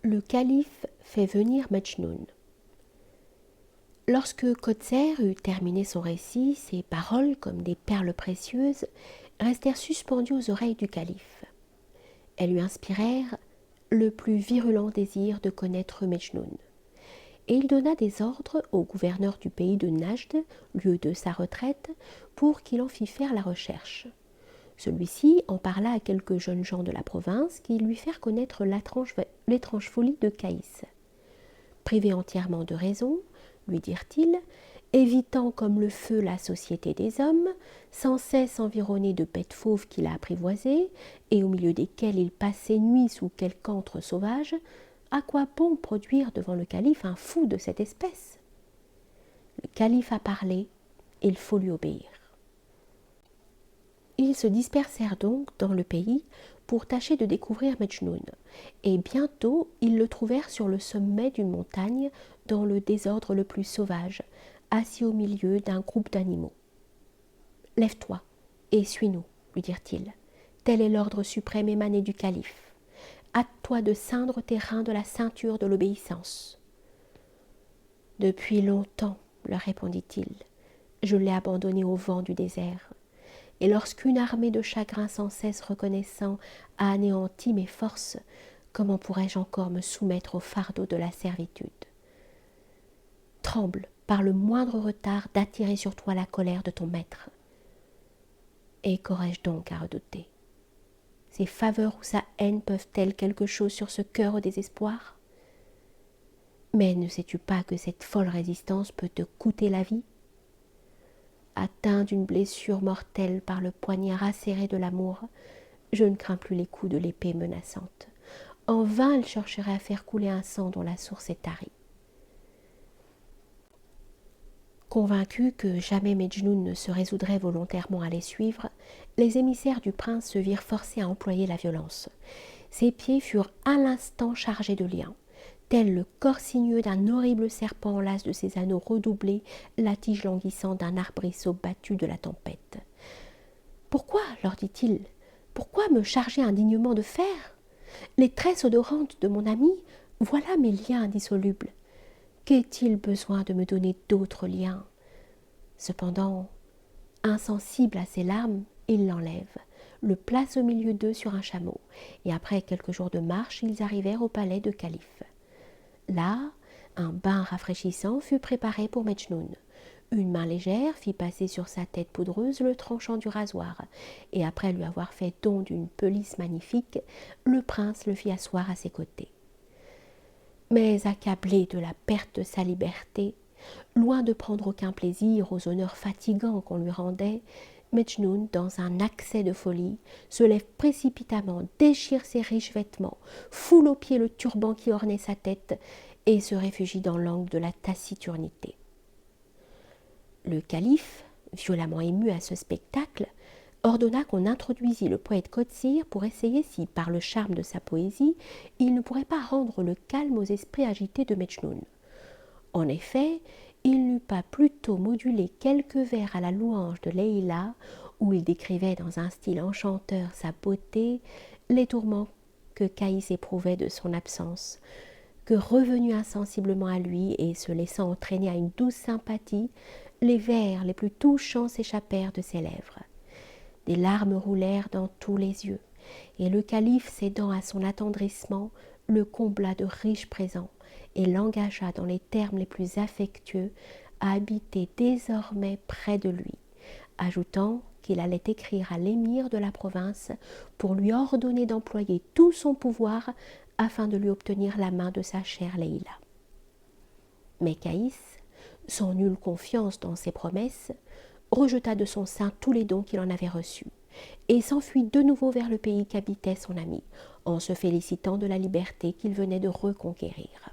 Le calife fait venir Majnoun. Lorsque Kotser eut terminé son récit, ses paroles, comme des perles précieuses, restèrent suspendues aux oreilles du calife. Elles lui inspirèrent le plus virulent désir de connaître Majnoun. Et il donna des ordres au gouverneur du pays de Najd, lieu de sa retraite, pour qu'il en fît faire la recherche. Celui-ci en parla à quelques jeunes gens de la province qui lui firent connaître l'étrange folie de Caïs. Privé entièrement de raison, lui dirent-ils, évitant comme le feu la société des hommes, sans cesse environné de bêtes fauves qu'il a apprivoisées, et au milieu desquelles il passe ses nuits sous quelque antre sauvage, à quoi bon produire devant le calife un fou de cette espèce? Le calife a parlé, il faut lui obéir. Ils se dispersèrent donc dans le pays pour tâcher de découvrir Majnoun, et bientôt ils le trouvèrent sur le sommet d'une montagne, dans le désordre le plus sauvage, assis au milieu d'un groupe d'animaux. « Lève-toi et suis-nous, lui dirent-ils. Tel est l'ordre suprême émané du calife. Hâte-toi de ceindre tes reins de la ceinture de l'obéissance. » « Depuis longtemps, leur répondit-il, je l'ai abandonné au vent du désert. Et lorsqu'une armée de chagrins sans cesse reconnaissant a anéanti mes forces, comment pourrais-je encore me soumettre au fardeau de la servitude? Tremble par le moindre retard d'attirer sur toi la colère de ton maître. Et qu'aurais-je donc à redouter? Ses faveurs ou sa haine peuvent-elles quelque chose sur ce cœur au désespoir? Mais ne sais-tu pas que cette folle résistance peut te coûter la vie? Atteint d'une blessure mortelle par le poignard acéré de l'amour, je ne crains plus les coups de l'épée menaçante. En vain elle chercherait à faire couler un sang dont la source est tarie. Convaincus que jamais Majnoun ne se résoudrait volontairement à les suivre, les émissaires du prince se virent forcés à employer la violence. Ses pieds furent à l'instant chargés de liens. Tel le corps sinueux d'un horrible serpent enlace de ses anneaux redoublés la tige languissante d'un arbrisseau battu de la tempête. « Pourquoi, leur dit-il, pourquoi me charger indignement de fer? Les tresses odorantes de mon ami, voilà mes liens indissolubles. Qu'est-il besoin de me donner d'autres liens? » Cependant, insensible à ses larmes, il l'enlève, le place au milieu d'eux sur un chameau, et après quelques jours de marche, ils arrivèrent au palais de calife. Là, un bain rafraîchissant fut préparé pour Majnoun. Une main légère fit passer sur sa tête poudreuse le tranchant du rasoir, et après lui avoir fait don d'une pelisse magnifique, le prince le fit asseoir à ses côtés. Mais accablé de la perte de sa liberté, loin de prendre aucun plaisir aux honneurs fatigants qu'on lui rendait, Majnoun, dans un accès de folie, se lève précipitamment, déchire ses riches vêtements, foule aux pieds le turban qui ornait sa tête et se réfugie dans l'angle de la taciturnité. Le calife, violemment ému à ce spectacle, ordonna qu'on introduisît le poète Kotsir pour essayer si, par le charme de sa poésie, il ne pourrait pas rendre le calme aux esprits agités de Majnoun. En effet, il n'eut pas plutôt modulé quelques vers à la louange de Leïla, où il décrivait dans un style enchanteur sa beauté, les tourments que Caïs éprouvait de son absence, que revenu insensiblement à lui et se laissant entraîner à une douce sympathie, les vers les plus touchants s'échappèrent de ses lèvres. Des larmes roulèrent dans tous les yeux, et le calife, cédant à son attendrissement, le combla de riches présents et l'engagea dans les termes les plus affectueux à habiter désormais près de lui, ajoutant qu'il allait écrire à l'émir de la province pour lui ordonner d'employer tout son pouvoir afin de lui obtenir la main de sa chère Leïla. Mais Caïs, sans nulle confiance dans ses promesses, rejeta de son sein tous les dons qu'il en avait reçus, et s'enfuit de nouveau vers le pays qu'habitait son ami, en se félicitant de la liberté qu'il venait de reconquérir.